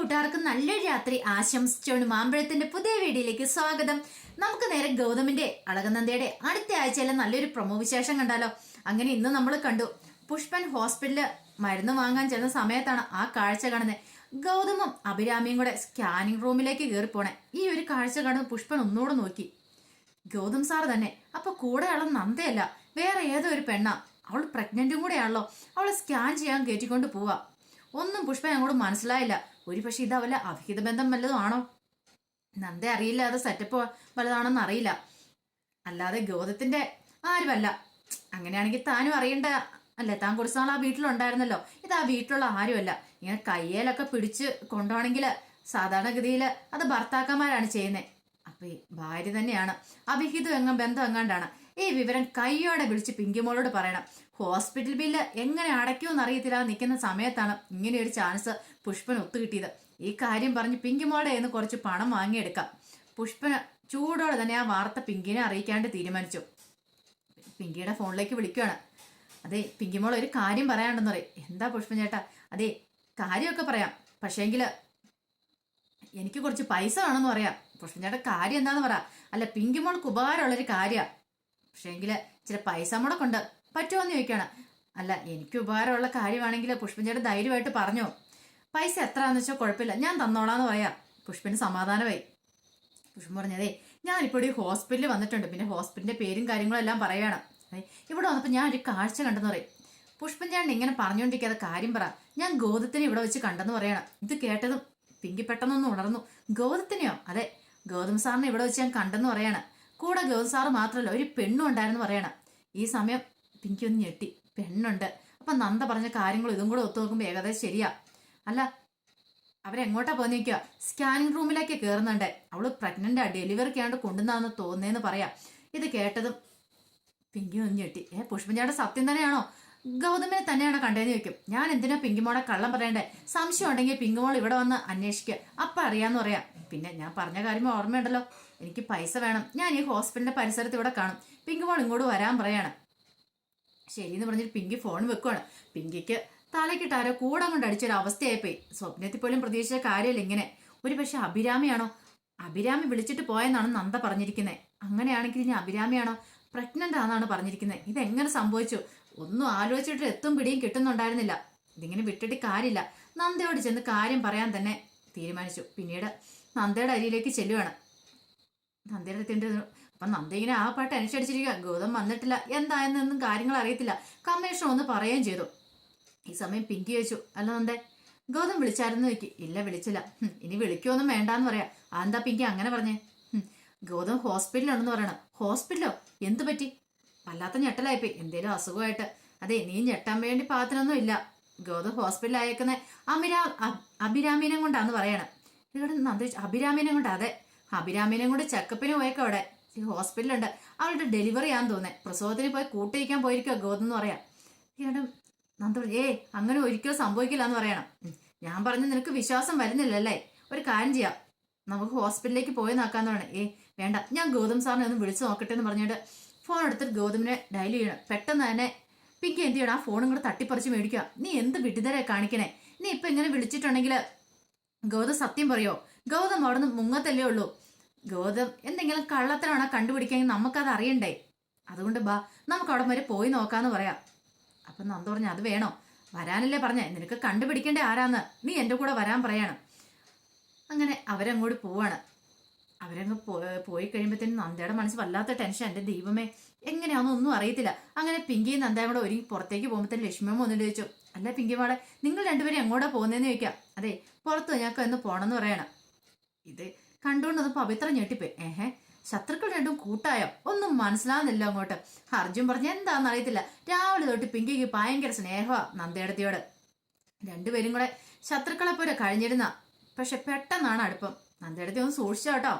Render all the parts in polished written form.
കൂട്ടുകാർക്ക് നല്ലൊരു രാത്രി ആശംസിച്ചോണ്ട് മാമ്പഴത്തിന്റെ പുതിയ വീഡിയോയിലേക്ക് സ്വാഗതം. നമുക്ക് നേരെ ഗൗതമിന്റെ അളകനന്ദയുടെ അടുത്ത ആഴ്ചയിലെ നല്ലൊരു പ്രൊമോ വിശേഷം കണ്ടാലോ. അങ്ങനെ ഇന്ന് നമ്മൾ കണ്ടു, പുഷ്പൻ ഹോസ്പിറ്റലില് മരുന്ന് വാങ്ങാൻ ചെന്ന സമയത്താണ് ആ കാഴ്ച കാണുന്നത്. ഗൗതമും അഭിരാമിയും കൂടെ സ്കാനിങ് റൂമിലേക്ക് കയറി പോണേ. ഈ ഒരു കാഴ്ച കാണുന്ന പുഷ്പൻ ഒന്നുകൂടെ നോക്കി. ഗൗതം സാർ തന്നെ. അപ്പൊ കൂടെയുള്ള നന്ദയല്ല, വേറെ ഏതോ ഒരു പെണ്ണാ. അവൾ പ്രഗ്നന്റും കൂടെയാണല്ലോ. അവളെ സ്കാൻ ചെയ്യാൻ കയറ്റിക്കൊണ്ട് പോവാ. ഒന്നും പുഷ്പ അങ്ങോട്ട് മനസ്സിലായില്ല. ഒരു പക്ഷെ ഇത് അവലെ അവിഹിത ബന്ധം വല്ലതും ആണോ? നന്ദ അറിയില്ല, അത് സെറ്റപ്പ് വല്ലതാണെന്ന് അറിയില്ല. അല്ലാതെ ഗൗതത്തിന്റെ ആരുമല്ല. അങ്ങനെയാണെങ്കിൽ താനും അറിയണ്ട അല്ലേ? താൻ കുറച്ച് നാൾ ആ വീട്ടിലുണ്ടായിരുന്നല്ലോ. ഇത് ആ വീട്ടിലുള്ള ആരുമല്ല. ഇങ്ങനെ കയ്യേലൊക്കെ പിടിച്ച് കൊണ്ടുപോകണമെങ്കിൽ സാധാരണഗതിയിൽ അത് ഭർത്താക്കന്മാരാണ് ചെയ്യുന്നത്. അപ്പൊ ഈ ഭാര്യ തന്നെയാണ്. അവിഹിതം ബന്ധം എങ്ങാണ്ടാണ്. ഈ വിവരം കയ്യോടെ വിളിച്ച് പിങ്കിമോളോട് പറയണം. ഹോസ്പിറ്റൽ ബില്ല് എങ്ങനെ അടയ്ക്കുമെന്ന് അറിയത്തില്ല നിൽക്കുന്ന സമയത്താണ് ഇങ്ങനെ ഒരു ചാൻസ് പുഷ്പന് ഒത്തുകിട്ടിയത്. ഈ കാര്യം പറഞ്ഞ് പിങ്കിമോളുടെ കയ്യിൽ നിന്ന് കുറച്ച് പണം വാങ്ങിയെടുക്കാം. പുഷ്പന് ചൂടോടെ തന്നെ ആ വാർത്ത പിങ്കിനെ അറിയിക്കാണ്ട് തീരുമാനിച്ചു. പിങ്കിയുടെ ഫോണിലേക്ക് വിളിക്കുകയാണ്. അതെ പിങ്കിമോൾ, ഒരു കാര്യം പറയാനുണ്ടെന്ന് പറയും. എന്താ പുഷ്പൻ ചേട്ടാ? അതെ കാര്യമൊക്കെ പറയാം, പക്ഷേങ്കില് എനിക്ക് കുറച്ച് പൈസ വേണമെന്ന് പറയാം. പുഷ്പൻ ചേട്ടാ കാര്യം എന്താന്ന് പറ. അല്ല പിങ്കിമോൾക്ക് ഉപകാരമുള്ളൊരു കാര്യമാണ്, പക്ഷേങ്കില് ചില പൈസ മുടക്കുണ്ട്, പറ്റുമോന്ന് ചോദിക്കണം. അല്ല എനിക്ക് ഉപകാരമുള്ള കാര്യമാണെങ്കിൽ പുഷ്പൻ ചേട്ടൻ ധൈര്യമായിട്ട് പറഞ്ഞോ. പൈസ എത്രയാണെന്ന് വെച്ചാൽ കുഴപ്പമില്ല, ഞാൻ തന്നോളാന്ന് പറയാം. പുഷ്പന് സമാധാനമായി. പുഷ്പൻ പറഞ്ഞതേ ഞാനിപ്പോൾ ഒരു ഹോസ്പിറ്റലിൽ വന്നിട്ടുണ്ട്, പിന്നെ ഹോസ്പിറ്റലിന്റെ പേരും കാര്യങ്ങളും എല്ലാം പറയുകയാണ്. ഇവിടെ വന്നപ്പോൾ ഞാൻ ഒരു കാഴ്ച കണ്ടെന്ന് പറയും. പുഷ്പൻ ചേട്ടൻ ഇങ്ങനെ പറഞ്ഞുകൊണ്ടിരിക്കാതെ കാര്യം പറ. ഞാൻ ഗൗതത്തിനെ ഇവിടെ വെച്ച് കണ്ടെന്ന് പറയണം. ഇത് കേട്ടതും പിങ്കി പെട്ടെന്നൊന്നും ഉണർന്നു. ഗൗതത്തിനെയോ? അതെ, ഗൗതം സാറിനെ ഇവിടെ വെച്ച് ഞാൻ കണ്ടെന്ന് പറയാണ്. കൂടെ ഗൗതം സാറ് മാത്രമല്ല, ഒരു പെണ്ണും ഉണ്ടായിരുന്നു പറയണം. ഈ സമയം പിങ്കി ഒന്ന് ഞെട്ടി. പെണ്ണുണ്ട്. അപ്പൊ നന്ദ പറഞ്ഞ കാര്യങ്ങൾ ഇതും കൂടെ ഒത്തു നോക്കുമ്പോൾ ഏകദേശം ശരിയാ. അല്ല അവരെങ്ങോട്ടാ പോയി നിൽക്കുക? സ്കാനിങ് റൂമിലേക്ക് കയറുന്നുണ്ട്. അവള് പ്രഗ്നന്റാ, ഡെലിവറിക്കാണ്ട് കൊണ്ടുവന്നാന്ന് തോന്നുന്നേന്ന് പറയാം. ഇത് കേട്ടതും പിങ്കി ഒന്ന് ഞെട്ടി. പുഷ്പൻ ചേട്ടൻ സത്യം തന്നെയാണോ? ഗൗതമിനെ തന്നെയാണോ കണ്ടേന്ന് ചോദിക്കും. ഞാൻ എന്തിനാ പിങ്കിമോളെ കള്ളം പറയണ്ടേ? സംശയം ഉണ്ടെങ്കിൽ പിങ്കിമോൾ ഇവിടെ വന്ന് അന്വേഷിക്കുക, അപ്പൊ അറിയാന്ന് പറയാം. പിന്നെ ഞാൻ പറഞ്ഞ കാര്യം ഓർമ്മയുണ്ടല്ലോ, എനിക്ക് പൈസ വേണം. ഞാൻ ഈ ഹോസ്പിറ്റലിന്റെ പരിസരത്ത് ഇവിടെ കാണും. പിങ്കിമോൾ ഇങ്ങോട്ട് വരാൻ പറയാണ്. ശരിയെന്ന് പറഞ്ഞിട്ട് പിങ്കി ഫോൺ വെക്കുവാണ്. പിങ്കിക്ക് തലക്കിട്ട് ആരോ കൂടെ കൊണ്ട് അടിച്ചൊരു അവസ്ഥയായിപ്പോയി. സ്വപ്നത്തിൽ പോലും പ്രതീക്ഷിച്ച കാര്യമല്ല ഇങ്ങനെ. ഒരു പക്ഷെ അഭിരാമിയാണോ? അഭിരാമി വിളിച്ചിട്ട് പോയെന്നാണ് നന്ദ പറഞ്ഞിരിക്കുന്നത്. അങ്ങനെയാണെങ്കിൽ ഇനി അഭിരാമിയാണോ? പ്രഗ്നന്റ് ആണെന്നാണ് പറഞ്ഞിരിക്കുന്നത്. ഇതെങ്ങനെ സംഭവിച്ചു? ഒന്നും ആലോചിച്ചിട്ട് എത്തും പിടിയും കിട്ടുന്നുണ്ടായിരുന്നില്ല. ഇതിങ്ങനെ വിട്ടിട്ട് കാര്യമില്ല. നന്ദയോട് ചെന്ന് കാര്യം പറയാൻ തന്നെ തീരുമാനിച്ചു. പിന്നീട് നന്ദയുടെ അരിയിലേക്ക് ചെല്ലുവാണ്. നന്ദയുടെ അടുത്തിൻ്റെ അപ്പൊ നന്ദ ഇങ്ങനെ ആ പാട്ട് അനുസരിച്ചിരിക്കുക. ഗൗതം വന്നിട്ടില്ല, എന്തായെന്നൊന്നും കാര്യങ്ങൾ അറിയത്തില്ല. കമ്മീഷൻ ഒന്ന് പറയുകയും ചെയ്തു. ഈ സമയം പിങ്കി ചോദിച്ചു, അല്ല നന്ദേ ഗൗതം വിളിച്ചായിരുന്നു ചോദിക്കും. ഇല്ല വിളിച്ചില്ല. ഇനി വിളിക്കുമൊന്നും വേണ്ടാന്ന് പറയാം. അതെന്താ പിങ്കി അങ്ങനെ പറഞ്ഞേ? ഗൗതം ഹോസ്പിറ്റലിലുണ്ടെന്ന് പറയണം. ഹോസ്പിറ്റലോ? എന്തു പറ്റി? വല്ലാത്ത ഞെട്ടലായിപ്പോയി. എന്തേലും അസുഖമായിട്ട്. അതെ നീ ഞെട്ടാൻ വേണ്ടി പാത്രമൊന്നും ഇല്ല. ഗൗതം ഹോസ്പിറ്റലിൽ അയക്കുന്ന അഭിരാമീനെ കൊണ്ടാന്ന് പറയണം. ഇവിടെ നന്ദ അഭിരാമീനെ കൊണ്ടാ? അതെ അഭിരാമീനെ കൊണ്ട് ചെക്കപ്പിന് പോയേക്കോ. അവിടെ ഹോസ്പിറ്റലുണ്ട്. അവളുടെ ഡെലിവറി ആണെന്ന് തോന്നേ. പ്രസവത്തിന് പോയി കൂട്ടിരിക്കാൻ പോയിരിക്കുക ഗൗതം എന്ന് പറയാം. ഈയിടെ നന്ദ അങ്ങനെ ഒരിക്കലും സംഭവിക്കില്ല എന്ന് പറയണം. ഞാൻ പറഞ്ഞ നിനക്ക് വിശ്വാസം വരുന്നില്ലല്ലേ? ഒരു കാര്യം ചെയ്യാം, നമുക്ക് ഹോസ്പിറ്റലിലേക്ക് പോയി നോക്കാന്ന് പറയണം. വേണ്ട, ഞാൻ ഗൗതം സാറിനെ ഒന്ന് വിളിച്ചു നോക്കട്ടെ എന്ന് പറഞ്ഞിട്ട് ഫോൺ എടുത്തിട്ട് ഗൗതമിനെ ഡയൽ ചെയ്യണം. പെട്ടെന്ന് തന്നെ പിങ്കി എന്ത് ചെയ്യണം, ആ ഫോണും കൂടെ തട്ടിപ്പറിച്ച് മേടിക്കുക. നീ എന്ത് വിട്ടുതരെ കാണിക്കണേ? നീ ഇപ്പൊ ഇങ്ങനെ വിളിച്ചിട്ടുണ്ടെങ്കിൽ ഗൗതം സത്യം പറയോ? ഗൗതം അവിടെ നിന്ന് മുങ്ങത്തല്ലേ ഉള്ളൂ. ഗൗതം എന്തെങ്കിലും കള്ളത്തരാണോ കണ്ടുപിടിക്കാമെങ്കിൽ നമുക്കത് അറിയണ്ടേ? അതുകൊണ്ട് ബാ നമുക്ക് അവിടെ വരെ പോയി നോക്കാന്ന് പറയാം. അപ്പൊ നന്ദ പറഞ്ഞു, അത് വേണോ? വരാനല്ലേ പറഞ്ഞേ, നിനക്ക് കണ്ടുപിടിക്കേണ്ടേ ആരാന്ന്. നീ എൻ്റെ കൂടെ വരാൻ പറയാണ്. അങ്ങനെ അവരങ്ങോട്ട് പോവാണ്. അവരങ്ങ് പോയി കഴിയുമ്പോഴത്തേനും നന്ദയുടെ മനസ്സ് വല്ലാത്ത ടെൻഷൻ. എൻ്റെ ദൈവമേ എങ്ങനെയാണെന്നൊന്നും അറിയത്തില്ല. അങ്ങനെ പിങ്കിയും നന്ദയും കൂടെ ഒരുങ്ങി പുറത്തേക്ക് പോകുമ്പോഴത്തേനും ലക്ഷ്മിയമ്മ വന്നിട്ട് ചോദിച്ചു, അല്ല പിങ്കി മോളെ നിങ്ങൾ രണ്ടുപേരും എങ്ങോട്ടാ പോകുന്നതെന്ന് ചോദിക്കാം. അതെ പുറത്ത് ഞങ്ങൾക്ക് എന്ന് പോണെന്ന് പറയണം. ഇത് കണ്ടുകൊണ്ടത് പവിത്ര ഞെട്ടിപ്പോയി. ശത്രുക്കൾ രണ്ടും കൂട്ടായോ? ഒന്നും മനസ്സിലാവുന്നില്ല അങ്ങോട്ട്. അർജുൻ പറഞ്ഞ എന്താണെന്ന് അറിയത്തില്ല. രാവിലെ തൊട്ട് പിങ്കിക്ക് ഭയങ്കര സ്നേഹമാ നന്ദയടത്തിയോട്. രണ്ടുപേരും കൂടെ ശത്രുക്കളെ പോലെ കഴിഞ്ഞിരുന്ന, പക്ഷെ പെട്ടെന്നാണ് അടുപ്പം. നന്ദയടത്തി ഒന്ന് സൂക്ഷിച്ചോ കേട്ടോ.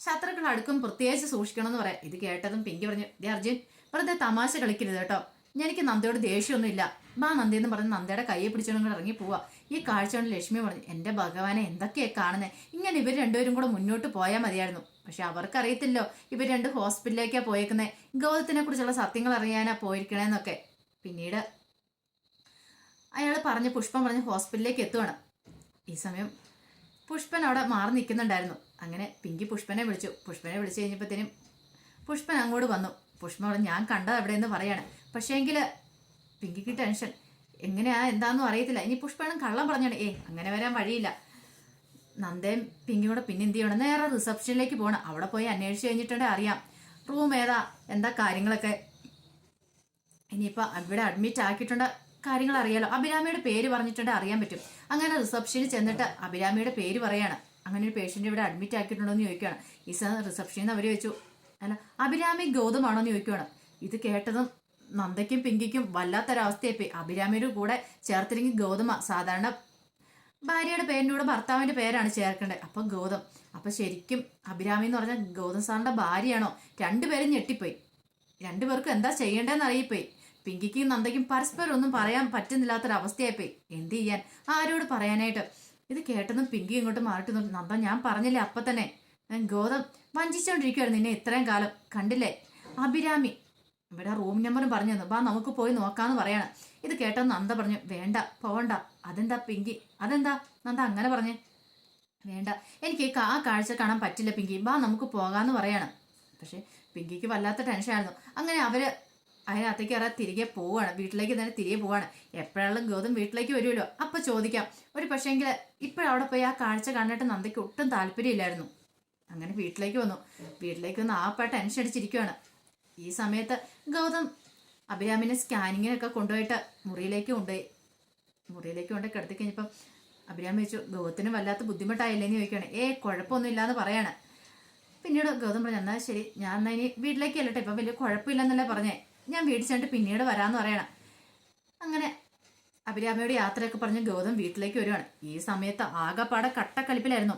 ശത്രുക്കൾ അടുക്കും പ്രത്യേകിച്ച് സൂക്ഷിക്കണം എന്ന് പറയാം. ഇത് കേട്ടതും പിങ്കി പറഞ്ഞു, അർജുൻ വെറുതെ തമാശ കളിക്കരുത് കേട്ടോ. എനിക്ക് നന്ദയോട് ദേഷ്യമൊന്നും ഇല്ല. ബാ നന്ദി എന്ന് പറഞ്ഞ് നന്ദയുടെ കയ്യെ പിടിച്ചോണ്ട് ഇറങ്ങി പോവാ. ഈ കാഴ്ച കൊണ്ട് ലക്ഷ്മി പറഞ്ഞു, എന്റെ ഭഗവാനെ എന്തൊക്കെയാ കാണുന്നത്. ഇങ്ങനെ ഇവർ രണ്ടുപേരും കൂടെ മുന്നോട്ട് പോയാൽ മതിയായിരുന്നു. പക്ഷെ അവർക്കറിയത്തില്ലോ ഇവർ രണ്ട് ഹോസ്പിറ്റലിലേക്കാ പോയേക്കുന്നത്. ഗൗതത്തിനെ കുറിച്ചുള്ള സത്യങ്ങൾ അറിയാനാ പോയിരിക്കണേന്നൊക്കെ. പിന്നീട് അയാൾ പറഞ്ഞ് പുഷ്പം പറഞ്ഞ് ഹോസ്പിറ്റലിലേക്ക് എത്തുവാണ്. ഈ സമയം പുഷ്പൻ അവിടെ മാറി നിൽക്കുന്നുണ്ടായിരുന്നു. അങ്ങനെ പിങ്കി പുഷ്പനെ വിളിച്ചു. പുഷ്പനെ വിളിച്ചു കഴിഞ്ഞപ്പോഴത്തേനും പുഷ്പൻ അങ്ങോട്ട് വന്നു. പുഷ്പൻ പറഞ്ഞു ഞാൻ കണ്ടത് എവിടെയെന്ന് പറയാണ്. പക്ഷേ എങ്കിൽ പിങ്കിക്ക് ടെൻഷൻ. എങ്ങനെയാ എന്താണെന്നും അറിയത്തില്ല. ഇനി പുഷ്പനും കള്ളം പറഞ്ഞാണ്. അങ്ങനെ വരാൻ വഴിയില്ല. നന്ദയും പിങ്കിയും കൂടെ പിന്നെ എന്ത് ചെയ്യണം, നേരെ റിസപ്ഷനിലേക്ക് പോകണം. അവിടെ പോയി അന്വേഷിച്ച് കഴിഞ്ഞിട്ടുണ്ടെങ്കിൽ അറിയാം റൂം ഏതാ, എന്താ കാര്യങ്ങളൊക്കെ. ഇനിയിപ്പോൾ ഇവിടെ അഡ്മിറ്റ് ആക്കിയിട്ടുണ്ട്, കാര്യങ്ങൾ അറിയാലോ. അഭിരാമിയുടെ പേര് പറഞ്ഞിട്ടുണ്ടെങ്കിൽ അറിയാൻ പറ്റും. അങ്ങനെ റിസപ്ഷനിൽ ചെന്നിട്ട് അഭിരാമിയുടെ പേര് പറയാണ്. അങ്ങനെ ഒരു പേഷ്യന്റ് ഇവിടെ അഡ്മിറ്റ് ആക്കിയിട്ടുണ്ടോ എന്ന് ചോദിക്കുകയാണ്. ഈ റിസപ്ഷനിൽ നിന്ന് അവർ ചോദിച്ചു, അല്ല അഭിരാമി ഗൗതമാണോ എന്ന് ചോദിക്കുകയാണ്. ഇത് കേട്ടതും നന്ദയ്ക്കും പിങ്കിക്കും വല്ലാത്തൊരവസ്ഥയായിപ്പോയി. അഭിരാമിയുടെ കൂടെ ചേർത്തില്ലെങ്കിൽ ഗൗതമ. സാധാരണ ഭാര്യയുടെ പേരിൻ്റെ കൂടെ ഭർത്താവിൻ്റെ പേരാണ് ചേർക്കേണ്ടത്. അപ്പം ഗൗതം. അപ്പം ശരിക്കും അഭിരാമി എന്ന് പറഞ്ഞാൽ ഗൗതം സാറിൻ്റെ ഭാര്യയാണോ? രണ്ടുപേരും ഞെട്ടിപ്പോയി. രണ്ടുപേർക്കും എന്താ ചെയ്യേണ്ടതെന്ന് അറിയിപ്പോയി. പിങ്കിക്കും നന്ദയ്ക്കും പരസ്പരം ഒന്നും പറയാൻ പറ്റുന്നില്ലാത്തൊരവസ്ഥയായിപ്പോയി. എന്ത് ചെയ്യാൻ, ആരോട് പറയാനായിട്ട്. ഇത് കേട്ടതും പിങ്കി ഇങ്ങോട്ട് മാറിട്ട് നന്ദ ഞാൻ പറഞ്ഞില്ലേ അപ്പം തന്നെ, ഗൗതം വഞ്ചിച്ചോണ്ടിരിക്കുവായിരുന്നു നിന്നെ ഇത്രയും കാലം. കണ്ടില്ലേ അഭിരാമി ഇവിടെ റൂം നമ്പറും പറഞ്ഞു തന്നു, വാ നമുക്ക് പോയി നോക്കാന്ന് പറയാണ്. ഇത് കേട്ടോ നന്ദ പറഞ്ഞു വേണ്ട പോവണ്ട. അതെന്താ പിങ്കി, അതെന്താ നന്ദ അങ്ങനെ പറഞ്ഞേ? വേണ്ട, എനിക്ക് ആ കാഴ്ച കാണാൻ പറ്റില്ല പിങ്കി, വാ നമുക്ക് പോകാന്ന് പറയാണ്. പക്ഷെ പിങ്കിക്ക് വല്ലാത്ത ടെൻഷനായിരുന്നു. അങ്ങനെ അവര് അതിനകത്തേക്ക് ഇറ തിരികെ പോവാണ്. വീട്ടിലേക്ക് തന്നെ തിരികെ പോവാണ്. എപ്പോഴാളും ഗൗതം വീട്ടിലേക്ക് വരുമല്ലോ, അപ്പൊ ചോദിക്കാം. ഒരു പക്ഷേങ്കിൽ ഇപ്പോഴവിടെ പോയി ആ കാഴ്ച കണ്ടിട്ട് നന്ദയ്ക്ക് ഒട്ടും താല്പര്യമില്ലായിരുന്നു. അങ്ങനെ വീട്ടിലേക്ക് വന്നു. വീട്ടിലേക്ക് വന്ന് ആപ്പ ടെൻഷൻ അടിച്ചിരിക്കുകയാണ്. ഈ സമയത്ത് ഗൗതം അഭിരാമിനെ സ്കാനിങ്ങിനൊക്കെ കൊണ്ടുപോയിട്ട് മുറിയിലേക്ക് കൊണ്ടുപോയി കിടത്തി കഴിഞ്ഞപ്പം അഭിരാമി ചോദിച്ചു ഗൗതത്തിന് വല്ലാത്ത ബുദ്ധിമുട്ടായില്ലേന്ന് ചോദിക്കുകയാണ്. കുഴപ്പമൊന്നും ഇല്ലാന്ന് പറയാണ്. പിന്നീട് ഗൗതം പറഞ്ഞു എന്നാൽ ശരി, ഞാൻ എന്നാൽ ഇനി വീട്ടിലേക്ക് അല്ലട്ടെ, ഇപ്പം വലിയ കുഴപ്പമില്ലെന്നല്ലേ പറഞ്ഞേ, ഞാൻ വീട്ടിൽ ചെന്നിട്ട് പിന്നീട് വരാമെന്ന് പറയണം. അങ്ങനെ അഭിരാമിയോട് യാത്രയൊക്കെ പറഞ്ഞ് ഗൗതം വീട്ടിലേക്ക് വരുവാണ്. ഈ സമയത്ത് ആകെപ്പാടെ കട്ടക്കലിപ്പിലായിരുന്നു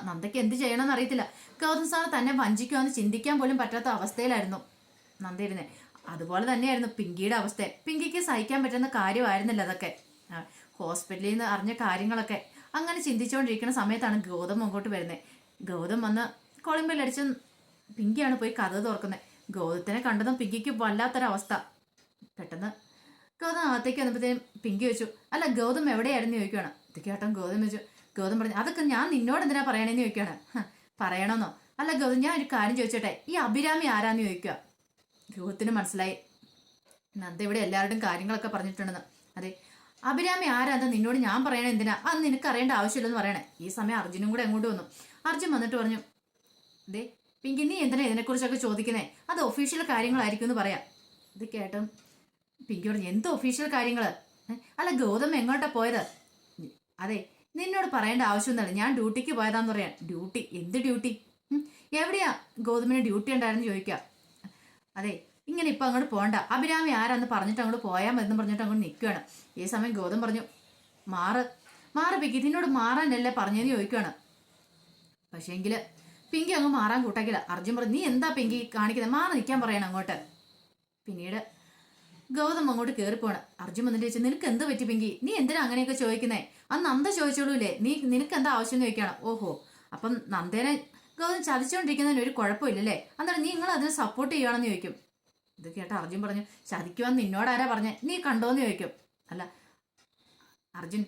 നന്ദയ്ക്ക് എന്ത് ചെയ്യണമെന്ന് അറിയത്തില്ല. ഗൗതം സാർ തന്നെ വഞ്ചിക്കുമെന്ന് ചിന്തിക്കാൻ പോലും പറ്റാത്ത അവസ്ഥയിലായിരുന്നു നന്ദ ഇരുന്നേ. അതുപോലെ തന്നെയായിരുന്നു പിങ്കിയുടെ അവസ്ഥ. പിങ്കിക്ക് സഹിക്കാൻ പറ്റുന്ന കാര്യമായിരുന്നില്ല അതൊക്കെ. ഹോസ്പിറ്റലിൽ നിന്ന് അറിഞ്ഞ കാര്യങ്ങളൊക്കെ അങ്ങനെ ചിന്തിച്ചുകൊണ്ടിരിക്കുന്ന സമയത്താണ് ഗൗതം അങ്ങോട്ട് വരുന്നത്. ഗൗതം വന്ന് കൊളിമ്പല്ലടിച്ച് പിങ്കിയാണ് പോയി കഥ തുറക്കുന്നത്. ഗൗതത്തിനെ കണ്ടതും പിങ്കിക്ക് വല്ലാത്തൊരവസ്ഥ. പെട്ടെന്ന് ഗൗതം അകത്തേക്ക് വന്നപ്പോഴത്തേനും പിങ്കി ചോദിച്ചു അല്ല ഗൗതം എവിടെയായിരുന്നു ചോദിക്കുകയാണ്. ഇത് കേട്ടോ ഗൗതം ചോദിച്ചു. ഗൗതം പറഞ്ഞു അതൊക്കെ ഞാൻ നിന്നോട് എന്തിനാ പറയണേന്ന് ചോദിക്കുകയാണ്. പറയണമെന്നോ? അല്ല ഗൗതം ഞാൻ ഒരു കാര്യം ചോദിച്ചോട്ടെ, ഈ അഭിരാമി ആരാന്ന് ചോദിക്കുക. ഗൗതത്തിന് മനസ്സിലായി നന്ദ ഇവിടെ എല്ലാവരുടെയും കാര്യങ്ങളൊക്കെ പറഞ്ഞിട്ടുണ്ടെന്ന്. അതെ, അഭിരാമി ആരാന്ന് നിന്നോട് ഞാൻ പറയണേ എന്തിനാ, അത് നിനക്ക് അറിയേണ്ട ആവശ്യമില്ലെന്ന് പറയണേ. ഈ സമയം അർജുനും കൂടെ അങ്ങോട്ട് വന്നു. അർജുൻ വന്നിട്ട് പറഞ്ഞു ദേ പിങ്കി നീ എന്തിനാ ഇതിനെക്കുറിച്ചൊക്കെ ചോദിക്കുന്നേ, അത് ഒഫീഷ്യൽ കാര്യങ്ങളായിരിക്കും എന്ന് പറയാം. ഇത് കേട്ടും പിങ്കി പറഞ്ഞു എന്ത് ഒഫീഷ്യൽ കാര്യങ്ങൾ? അല്ല ഗൗതം എങ്ങോട്ടാ പോയത്? അതെ നിന്നോട് പറയേണ്ട ആവശ്യമൊന്നുമില്ല, ഞാൻ ഡ്യൂട്ടിക്ക് പോയതാന്ന് പറയാൻ. ഡ്യൂട്ടി? എന്ത് ഡ്യൂട്ടി? എവിടെയാ ഗൗതമിന് ഡ്യൂട്ടി ഉണ്ടായിരുന്നു ചോദിക്കുക. അതെ ഇങ്ങനെ ഇപ്പം അങ്ങോട്ട് പോകണ്ട, അഭിരാമി ആരാന്ന് പറഞ്ഞിട്ട് അങ്ങോട്ട് പോയാൽ മതി പറഞ്ഞിട്ട് അങ്ങോട്ട് നിൽക്കുകയാണ്. ഈ സമയം ഗൗതം പറഞ്ഞു മാറ് പിങ്കി, നിന്നോട് മാറാനല്ലേ പറഞ്ഞതെന്ന് ചോദിക്കുകയാണ്. പക്ഷേങ്കിൽ പിങ്കി അങ്ങ് മാറാൻ കൂട്ടാക്കില്ല. അർജുൻ പറഞ്ഞു നീ എന്താ പിങ്കി കാണിക്കുന്നത്, മാറി നിൽക്കാൻ പറയണം അങ്ങോട്ട്. പിന്നീട് ഗൗതം അങ്ങോട്ട് കയറിപ്പോണ്. അർജുൻ വന്നിട്ട് ചോദിച്ചു നിനക്ക് എന്ത് പറ്റി പിങ്കി, നീ എന്തിനാ അങ്ങനെയൊക്കെ ചോദിക്കുന്നേ? അന്ന് നന്ദ ചോദിച്ചോളൂല്ലേ, നിനക്ക് എന്താ ആവശ്യം എന്ന് ചോദിക്കണം. ഓഹോ, അപ്പം നന്ദേനെ ഗൗതം ചതിച്ചുകൊണ്ടിരിക്കുന്നതിന് ഒരു കുഴപ്പമില്ലല്ലേ, അന്നേരം നീ നിങ്ങൾ അതിനെ സപ്പോർട്ട് ചെയ്യുകയാണെന്ന് ചോദിക്കും. ഇത് കേട്ട അർജുൻ പറഞ്ഞു ചതിക്കുവാൻ നിന്നോടാരാ പറഞ്ഞേ, നീ കണ്ടോന്ന് ചോദിക്കും. അല്ല അർജുൻ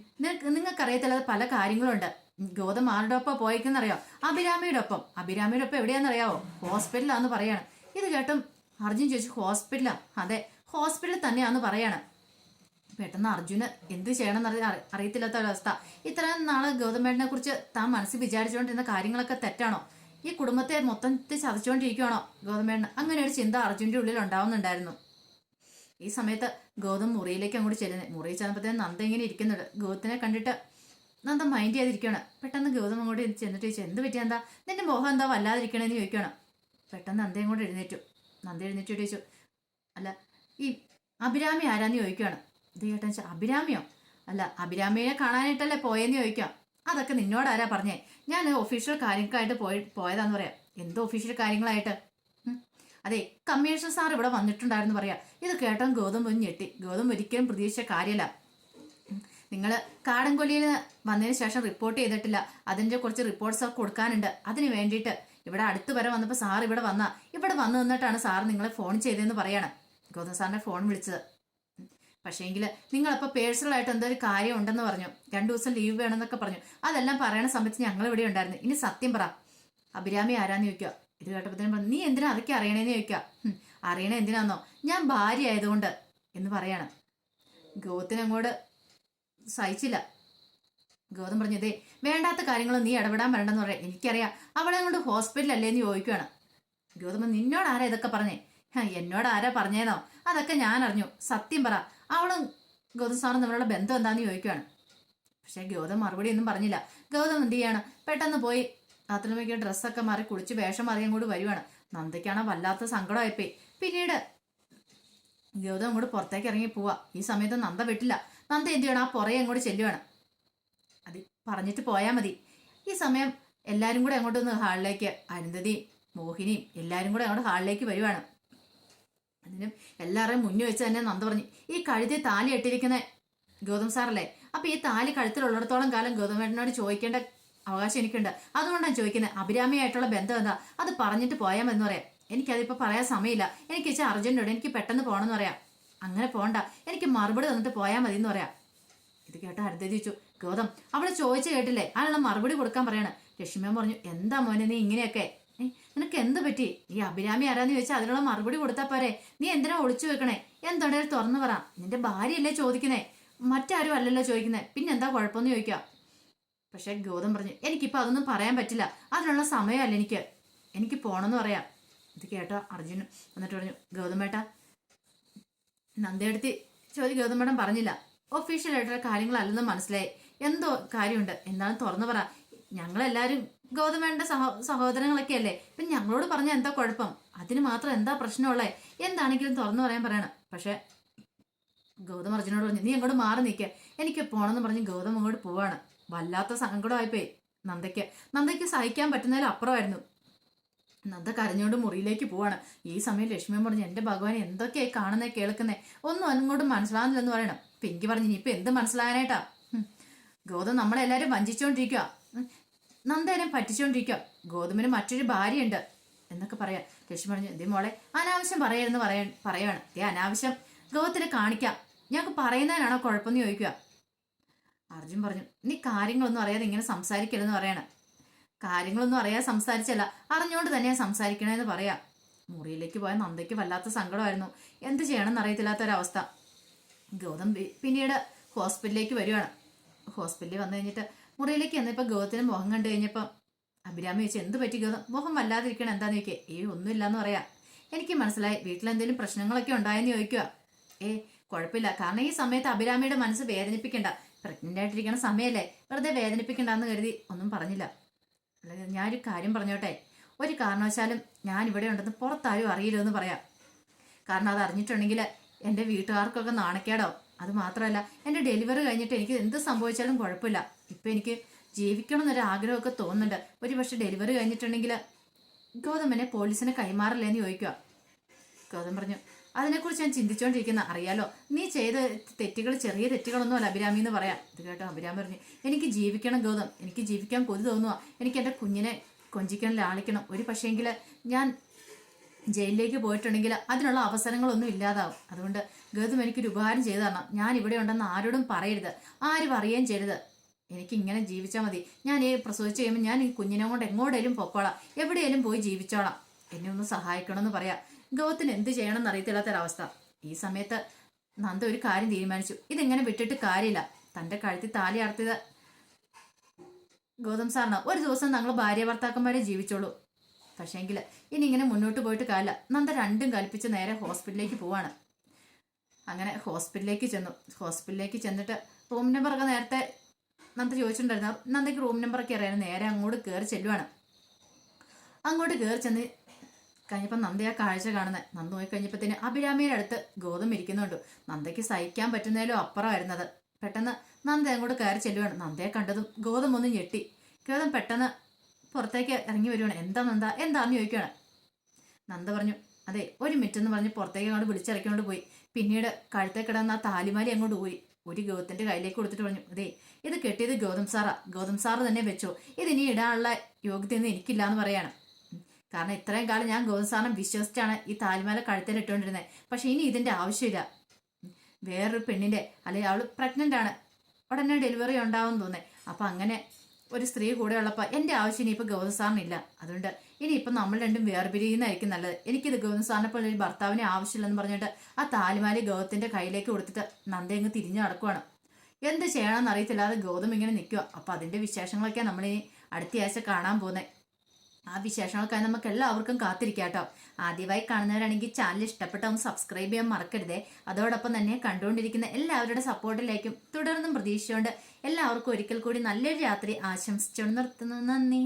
നിങ്ങൾക്കറിയത്തില്ലാതെ പല കാര്യങ്ങളുണ്ട്. ഗൗതം ആരുടെ ഒപ്പം പോയിക്കെന്നറിയോ? അഭിരാമിയുടെ ഒപ്പം. അഭിരാമിയുടെ ഒപ്പം എവിടെയാണെന്നറിയാവോ? ഹോസ്പിറ്റലാന്ന് പറയാണ്. ഇത് കേട്ടും അർജുൻ ചോദിച്ചു ഹോസ്പിറ്റലാ? അതെ ഹോസ്പിറ്റലിൽ തന്നെയാന്ന് പറയാണ്. പെട്ടെന്ന് അർജുന് എന്ത് ചെയ്യണമെന്ന് അറിയത്തില്ലാത്ത ഒരവസ്ഥ. ഇത്രയും നാള് ഗൗതമേട്ടനെ കുറിച്ച് താൻ മനസ്സിൽ വിചാരിച്ചുകൊണ്ടിരുന്ന കാര്യങ്ങളൊക്കെ തെറ്റാണോ? ഈ കുടുംബത്തെ മൊത്തത്തിൽ ചതച്ചുകൊണ്ടിരിക്കുകയാണോ ഗൗതമേട്ടൻ? അങ്ങനെ ഒരു ചിന്ത അർജുൻ്റെ ഉള്ളിൽ ഉണ്ടാവുന്നുണ്ടായിരുന്നു. ഈ സമയത്ത് ഗൗതം മുറിയിലേക്ക് അങ്ങോട്ട് ചെല്ലുന്നത്. മുറിയിൽ ചെന്നപ്പോഴത്തേനും നന്ദ ഇങ്ങനെ ഇരിക്കുന്നുണ്ട്. ഗൗതത്തിനെ കണ്ടിട്ട് നന്ദ മൈൻഡ് ചെയ്തിരിക്കുകയാണ്. പെട്ടെന്ന് ഗൗതം അങ്ങോട്ട് ചെന്നിട്ട് ചോദിച്ചു എന്ത് പറ്റിയ എന്താ നിന്റെ മോഹം എന്താ വല്ലാതിരിക്കണേന്ന് ചോദിക്കുകയാണ്. പെട്ടെന്ന് നന്ദ അങ്ങോട്ട് എഴുന്നേറ്റ് ചോദിച്ചു അല്ല ഈ അഭിരാമി ആരാന്ന് ചോദിക്കുകയാണ്. ഇത് കേട്ടാ അഭിരാമിയോ? അല്ല അഭിരാമിയെ കാണാനായിട്ടല്ലേ പോയെന്ന് ചോദിക്കാം. അതൊക്കെ നിന്നോടാരാ പറഞ്ഞേ? ഞാൻ ഒഫീഷ്യൽ കാര്യങ്ങൾക്കായിട്ട് പോയതാന്ന് പറയാം. എന്തോ ഒഫീഷ്യൽ കാര്യങ്ങളായിട്ട്? അതെ കമ്മീഷണർ സാർ ഇവിടെ വന്നിട്ടുണ്ടായിരുന്നു പറയാം. ഇത് കേട്ടോ ഗൗതം ഒന്ന് ഞെട്ടി. ഗൗതം ഒരിക്കലും പ്രതീക്ഷിച്ച കാര്യമല്ല. നിങ്ങൾ കാടൻകൊല്ലിയിൽ വന്നതിന് ശേഷം റിപ്പോർട്ട് ചെയ്തിട്ടില്ല, അതിൻ്റെ കുറച്ച് റിപ്പോർട്ട്സ് കൊടുക്കാനുണ്ട്. അതിന് വേണ്ടിയിട്ട് ഇവിടെ അടുത്ത് വരെ വന്നപ്പോൾ സാർ ഇവിടെ വന്നു നിന്നിട്ടാണ് സാർ നിങ്ങളെ ഫോൺ ചെയ്തതെന്ന് പറയാണ്. ഗൗതം സാറിനെ ഫോൺ വിളിച്ചത്. പക്ഷേങ്കിൽ നിങ്ങളപ്പോൾ പേഴ്സണലായിട്ട് എന്തോ ഒരു കാര്യം ഉണ്ടെന്ന് പറഞ്ഞു, 2 ദിവസം ലീവ് വേണമെന്നൊക്കെ പറഞ്ഞു. അതെല്ലാം പറയണ സമയത്ത് ഞങ്ങൾ ഇവിടെ ഉണ്ടായിരുന്നു. ഇനി സത്യം പറ, അഭിരാമി ആരാന്ന് ചോദിക്കുക. ഇത് കേട്ടപ്പോഴത്തേനും പറഞ്ഞു, നീ എന്തിനാ അതൊക്കെ അറിയണേന്ന് ചോദിക്കുക. അറിയണേ എന്തിനാന്നോ, ഞാൻ ഭാര്യ ആയതുകൊണ്ട് എന്ന് പറയാണ്. ഗൗതത്തിനങ്ങോട്ട് സഹിച്ചില്ല. ഗൗതം പറഞ്ഞു, ഇതേ വേണ്ടാത്ത കാര്യങ്ങൾ നീ ഇടപെടാൻ വരണ്ടെന്ന് പറയാം. എനിക്കറിയാം, അവളെ കൊണ്ട് ഹോസ്പിറ്റലല്ലേന്ന് ചോദിക്കുകയാണ്. ഗൗതം, നിന്നോട് ആരാ ഇതൊക്കെ പറഞ്ഞേ? എന്നോട് ആരാ പറഞ്ഞേന്നോ? അതൊക്കെ ഞാൻ അറിഞ്ഞു, സത്യം പറ, അവളും ഗൗതം സാറും തമ്മിലുള്ള ബന്ധം എന്താന്ന് ചോദിക്കുകയാണ്. പക്ഷെ ഗൗതം മറുപടി ഒന്നും പറഞ്ഞില്ല. ഗൗതം എന്ത് ചെയ്യാണ്, പെട്ടെന്ന് പോയി ബാത്റൂമിലേക്ക് ഡ്രസ്സൊക്കെ മാറി കുളിച്ച് വേഷം മാറി അങ്ങോട്ട് വരുവാണ്. നന്ദയ്ക്കാണ് വല്ലാത്ത സങ്കടമായിപ്പോയി. പിന്നീട് ഗൗതം അങ്ങോട്ട് പുറത്തേക്ക് ഇറങ്ങി പോവാ. ഈ സമയത്ത് നന്ദ വിട്ടില്ല. നന്ദ എന്ത് ചെയ്യണം, ആ പുറകെ അങ്ങോട്ട് ചെല്ലുവാണ്. അത് പറഞ്ഞിട്ട് പോയാൽ മതി. ഈ സമയം എല്ലാവരും കൂടെ അങ്ങോട്ടൊന്ന് ഹാളിലേക്ക്, അരുന്ധതിയും മോഹിനിയും എല്ലാവരും കൂടെ അങ്ങോട്ട് ഹാളിലേക്ക് വരുവാണ്. അതിനും എല്ലാവരുടെയും മുന്നിൽ വെച്ച് തന്നെ നന്ദ പറഞ്ഞു, ഈ കഴുത്തിൽ താലി ഇട്ടിരിക്കുന്ന ഗൗതം സാറല്ലേ? അപ്പൊ ഈ താലി കഴുത്തിലുള്ളിടത്തോളം കാലം ഗൗതമേട്ടനോട് ചോദിക്കേണ്ട അവകാശം എനിക്കുണ്ട്. അതുകൊണ്ടാണ് ചോദിക്കുന്നത്, അഭിരാമിയായിട്ടുള്ള ബന്ധം എന്താ, അത് പറഞ്ഞിട്ട് പോയാമെന്ന് പറയാം. എനിക്കതിപ്പോ പറയാൻ സമയമില്ല, എനിക്ക് ഇച്ചിരി അർജന്റുണ്ട്, എനിക്ക് പെട്ടെന്ന് പോകണമെന്ന് പറയാം. അങ്ങനെ പോകണ്ട, എനിക്ക് മറുപടി തന്നിട്ട് പോയാൽ മതി എന്ന് പറയാം. ഇത് കേട്ട അരുന്ധതി ചോദിച്ചു, ഗൗതം അവള് ചോദിച്ചു കേട്ടില്ലേ, അതിനുള്ള മറുപടി കൊടുക്കാൻ പറയാണ്. ലക്ഷ്മിയമ്മ പറഞ്ഞു, എന്താ മോനെ നീ ഇങ്ങനെയൊക്കെ, നിനക്ക് എന്ത് പറ്റി? ഈ അഭിരാമി ആരാന്ന് ചോദിച്ചാൽ അതിനുള്ള മറുപടി കൊടുത്താൽ പോരെ, നീ എന്തിനാ ഒളിച്ചു വെക്കണേ? എന്താണേലും തുറന്നു പറ, നിന്റെ ഭാര്യയല്ലേ ചോദിക്കുന്നേ, മറ്റാരും അല്ലല്ലോ ചോദിക്കുന്നേ, പിന്നെ എന്താ കുഴപ്പമെന്ന് ചോദിക്കാം. പക്ഷെ ഗൗതം പറഞ്ഞു, എനിക്കിപ്പോൾ അതൊന്നും പറയാൻ പറ്റില്ല, അതിനുള്ള സമയമല്ല എനിക്ക് പോകണമെന്ന് പറയാം. ഇത് കേട്ടോ അർജുൻ എന്നിട്ട് പറഞ്ഞു, ഗൗതമേട്ട നന്ദയെടുത്ത് ഗൗതം മേഡം പറഞ്ഞില്ല, ഒഫീഷ്യലായിട്ടുള്ള കാര്യങ്ങളല്ലെന്ന് മനസ്സിലായി, എന്തോ കാര്യമുണ്ട്, എന്താണെന്ന് തുറന്നു പറ. ഞങ്ങളെല്ലാവരും ഗൗതമേട്ടൻ്റെ സഹോദരങ്ങളൊക്കെ അല്ലേ, പിന്നെ ഞങ്ങളോട് പറഞ്ഞാൽ എന്താ കുഴപ്പം, അതിന് മാത്രം എന്താ പ്രശ്നമുള്ളേ, എന്താണെങ്കിലും തുറന്നു പറയാൻ പറയണം. പക്ഷെ ഗൗതം അർജുനോട് പറഞ്ഞു, നീ അങ്ങോട്ട് മാറി നിൽക്കുക, എനിക്ക് പോകണമെന്ന് പറഞ്ഞ് ഗൗതം അങ്ങോട്ട് പോവാണ്. വല്ലാത്ത സങ്കടമായിപ്പോയി നന്ദയ്ക്ക് സഹിക്കാൻ പറ്റുന്നതിലും അപ്പുറമായിരുന്നു. നന്ദ കരഞ്ഞോണ്ട് മുറിയിലേക്ക് പോവാണ്. ഈ സമയം ലക്ഷ്മിയും പറഞ്ഞു, എന്റെ ഭഗവാൻ എന്തൊക്കെയായി കാണുന്നേ കേൾക്കുന്നേ, ഒന്നും അങ്ങോട്ടും മനസ്സിലാകുന്നില്ലെന്ന് പറയണം. പിങ്കി പറഞ്ഞു, ഇനിയിപ്പൊ എന്ത് മനസ്സിലാകാനായിട്ടാ, ഗൗതം നമ്മളെല്ലാരും വഞ്ചിച്ചോണ്ടിരിക്കുക, നന്ദേനെ പറ്റിച്ചോണ്ടിരിക്കുക, ഗൗതമിന് മറ്റൊരു ഭാര്യയുണ്ട് എന്നൊക്കെ പറയാം. ലക്ഷ്മി പറഞ്ഞു, എന്തേ മോളെ അനാവശ്യം പറയരുന്ന് പറയാണ്. അനാവശ്യം ഗൗതത്തിനെ കാണിക്കാം, ഞങ്ങൾക്ക് പറയുന്നതിനാണോ കുഴപ്പമെന്ന് ചോദിക്കുക. അർജുൻ പറഞ്ഞു, നീ കാര്യങ്ങളൊന്നും അറിയാതെ ഇങ്ങനെ സംസാരിക്കരുതെന്ന് പറയാണ്. കാര്യങ്ങളൊന്നും അറിയാതെ സംസാരിച്ചല്ല, അറിഞ്ഞുകൊണ്ട് തന്നെയാണ് സംസാരിക്കണമെന്ന് പറയാം. മുറിയിലേക്ക് പോയ നന്ദയ്ക്ക് വല്ലാത്ത സങ്കടമായിരുന്നു, എന്ത് ചെയ്യണമെന്ന് അറിയത്തില്ലാത്തൊരവസ്ഥ. ഗൗതം പിന്നീട് ഹോസ്പിറ്റലിലേക്ക് വരുവാണ്. ഹോസ്പിറ്റലിൽ വന്നു കഴിഞ്ഞിട്ട് മുറിയിലേക്ക് വന്നപ്പോൾ ഗൗതത്തിന് മുഖം കണ്ടു കഴിഞ്ഞപ്പോൾ അഭിരാമി ചോദിച്ചു, എന്ത് പറ്റി ഗൗതം, മുഖം വല്ലാതിരിക്കണം എന്താന്ന് ചോദിക്കുക. ഒന്നുമില്ലാന്ന് പറയാം, എനിക്ക് മനസ്സിലായി, വീട്ടിലെന്തെങ്കിലും പ്രശ്നങ്ങളൊക്കെ ഉണ്ടായെന്ന് ചോദിക്കുക. കുഴപ്പമില്ല, കാരണം ഈ സമയത്ത് അഭിരാമിയുടെ മനസ്സ് വേദനിപ്പിക്കണ്ട, പ്രഗ്നന്റ് ആയിട്ടിരിക്കണ സമയമല്ലേ, വെറുതെ വേദനിപ്പിക്കണ്ടെന്ന് കരുതി ഒന്നും പറഞ്ഞില്ല. അല്ലെങ്കിൽ ഞാനൊരു കാര്യം പറഞ്ഞോട്ടെ, ഒരു കാരണവശാലും ഞാൻ ഇവിടെ ഉണ്ടെന്ന് പുറത്താരും അറിയില്ലെന്ന് പറയാം. കാരണം അത് അറിഞ്ഞിട്ടുണ്ടെങ്കിൽ എൻ്റെ വീട്ടുകാർക്കൊക്കെ നാണക്കേടാവും. അത് മാത്രമല്ല, എൻ്റെ ഡെലിവറി കഴിഞ്ഞിട്ട് എനിക്ക് എന്ത് സംഭവിച്ചാലും കുഴപ്പമില്ല, ഇപ്പം എനിക്ക് ജീവിക്കണം എന്നൊരു ആഗ്രഹമൊക്കെ തോന്നുന്നുണ്ട്. ഒരു പക്ഷെ ഡെലിവറി കഴിഞ്ഞിട്ടുണ്ടെങ്കിൽ ഗൗതമനെ പോലീസിനെ കൈമാറില്ലേന്ന് ചോദിക്കുക. ഗൗതം പറഞ്ഞു, അതിനെക്കുറിച്ച് ഞാൻ ചിന്തിച്ചുകൊണ്ടിരിക്കുന്ന അറിയാലോ, നീ ചെയ്ത തെറ്റുകൾ ചെറിയ തെറ്റുകളൊന്നും അല്ല അഭിരാമി എന്ന് പറയാം. ഇത് കേട്ടോ അഭിരാമി പറഞ്ഞു, എനിക്ക് ജീവിക്കണം ഗൗതം, എനിക്ക് ജീവിക്കാൻ കൊതി തോന്നുക, എനിക്ക് എൻ്റെ കുഞ്ഞിനെ കൊഞ്ചിക്കണം ലാളിക്കണം. ഒരു പക്ഷേങ്കിൽ ഞാൻ ജയിലിലേക്ക് പോയിട്ടുണ്ടെങ്കിൽ അതിനുള്ള അവസരങ്ങളൊന്നും ഇല്ലാതാവും. അതുകൊണ്ട് ഗൗതം എനിക്കൊരു ഉപകാരം ചെയ്തു തരണം, ഞാൻ ഇവിടെ ഉണ്ടെന്ന് ആരോടും പറയരുത്, ആരും അറിയുകയും ചെയ്യരുത്, എനിക്ക് ഇങ്ങനെ ജീവിച്ചാൽ മതി. ഞാൻ ഈ പ്രസവിച്ച് കഴിയുമ്പോൾ ഞാൻ ഈ കുഞ്ഞിനെ കൊണ്ട് എങ്ങോട്ടേലും പൊക്കോളാം, എവിടെയെങ്കിലും പോയി ജീവിച്ചോളാം, എന്നെ ഒന്ന് സഹായിക്കണമെന്ന് പറയാം. ഗൗതത്തിന് എന്ത് ചെയ്യണമെന്ന് അറിയത്തില്ലാത്തൊരവസ്ഥ. ഈ സമയത്ത് നന്ദ ഒരു കാര്യം തീരുമാനിച്ചു, ഇതിങ്ങനെ വിട്ടിട്ട് കാര്യമില്ല. തൻ്റെ കഴുത്തിൽ താലി അർത്തിയത് ഗൗതം സാറിന്, ഒരു ദിവസം ഞങ്ങൾ ഭാര്യ ഭർത്താക്കന്മാരെ ജീവിച്ചോളൂ, പക്ഷേങ്കിൽ ഇനി ഇങ്ങനെ മുന്നോട്ട് പോയിട്ട് കാര്യമില്ല. നന്ദ രണ്ടും കൽപ്പിച്ച് നേരെ ഹോസ്പിറ്റലിലേക്ക് പോവാണ്. അങ്ങനെ ഹോസ്പിറ്റലിലേക്ക് ചെന്നിട്ട് റൂം നമ്പറൊക്കെ നേരത്തെ നന്ദ ചോദിച്ചിട്ടുണ്ടായിരുന്നു. നന്ദയ്ക്ക് റൂം നമ്പറൊക്കെ അറിയാനും നേരെ അങ്ങോട്ട് കയറി ചെല്ലുവാണ്. അങ്ങോട്ട് കയറി ചെന്ന് കഴിഞ്ഞപ്പോൾ നന്ദ ആ കാഴ്ച കാണുന്നത്. നന്ദ പോയി കഴിഞ്ഞപ്പോഴത്തേന് അഭിരാമിയുടെ അടുത്ത് ഗൗതം ഇരിക്കുന്നുണ്ട്. നന്ദയ്ക്ക് സഹിക്കാൻ പറ്റുന്നതിലും അപ്പുറമായിരുന്നത്. പെട്ടെന്ന് നന്ദ അങ്ങോട്ട് കയറി ചെല്ലുവാണ്. നന്ദയെ കണ്ടതും ഗൗതം ഒന്ന് ഞെട്ടി. ഗൗതം പെട്ടെന്ന് പുറത്തേക്ക് ഇറങ്ങി വരുവാണ്. എന്താന്ന് ചോദിക്കുകയാണ്. നന്ദ പറഞ്ഞു, അതെ ഒരു മിനിറ്റ് എന്ന് പറഞ്ഞ് പുറത്തേക്ക് അങ്ങോട്ട് വിളിച്ചിറക്കിക്കൊണ്ട് പോയി. പിന്നീട് കഴുത്തെ കിടന്ന ആ താലിമാലി അങ്ങോട്ട് പോയി ഒരു ഗൗതത്തിന്റെ കയ്യിലേക്ക് കൊടുത്തിട്ട് പറഞ്ഞു, അതെ ഇത് കെട്ടിയത് ഗൗതം സാറാ, ഗൗതം സാറ് തന്നെ വെച്ചോ, ഇതിനി ഇടാനുള്ള യോഗ്യതയൊന്നും എനിക്കില്ല എന്ന് പറയാണ്. കാരണം ഇത്രയും കാലം ഞാൻ ഗൗതം സാറിനെ വിശ്വസിച്ചാണ് ഈ താലിമാല കഴുത്തിൽ ഇട്ടുകൊണ്ടിരുന്നത്, പക്ഷെ ഇനി ഇതിന്റെ ആവശ്യമില്ല. വേറൊരു പെണ്ണിന്റെ അല്ലെങ്കിൽ അവള് പ്രഗ്നന്റ് ആണ്, ഉടനെ ഡെലിവറി ഉണ്ടാവും തോന്നേ. അപ്പൊ അങ്ങനെ ഒരു സ്ത്രീ കൂടെ ഉള്ളപ്പോ എന്റെ ആവശ്യം ഇനിയിപ്പോ ഗൗതം സാറിനില്ല. അതുകൊണ്ട് ഇനിയിപ്പം നമ്മൾ രണ്ടും വേർപിരിയുന്നതായിരിക്കും നല്ലത്. എനിക്കിത് ഗൗതം സാറിനെ പോലെ ഒരു ഭർത്താവിനെ ആവശ്യമില്ലെന്ന് പറഞ്ഞിട്ട് ആ താലിമാലി ഗൗതത്തിന്റെ കയ്യിലേക്ക് കൊടുത്തിട്ട് നന്ദ അങ്ങ് തിരിഞ്ഞു നടക്കുവാണ്. എന്ത് ചെയ്യണമെന്ന് അറിയത്തില്ലാതെ ഗൗതം ഇങ്ങനെ നിൽക്കുക. അപ്പൊ അതിന്റെ വിശേഷങ്ങളൊക്കെ നമ്മൾ ഈ അടുത്തയാഴ്ച കാണാൻ പോകുന്നത്. ആ വിശേഷങ്ങൾക്കായി നമുക്ക് എല്ലാവർക്കും കാത്തിരിക്കാം കേട്ടോ. ആദ്യമായി കാണുന്നവരാണെങ്കിൽ ചാനൽ ഇഷ്ടപ്പെട്ട ഒന്ന് സബ്സ്ക്രൈബ് ചെയ്യാൻ മറക്കരുതേ. അതോടൊപ്പം തന്നെ കണ്ടുകൊണ്ടിരിക്കുന്ന എല്ലാവരുടെ സപ്പോർട്ടിലേക്കും തുടർന്നും പ്രതീക്ഷിച്ചുകൊണ്ട് എല്ലാവർക്കും ഒരിക്കൽ കൂടി നല്ലൊരു രാത്രി ആശംസിച്ചുകൊണ്ട് നിർത്തുന്നു. നന്ദി.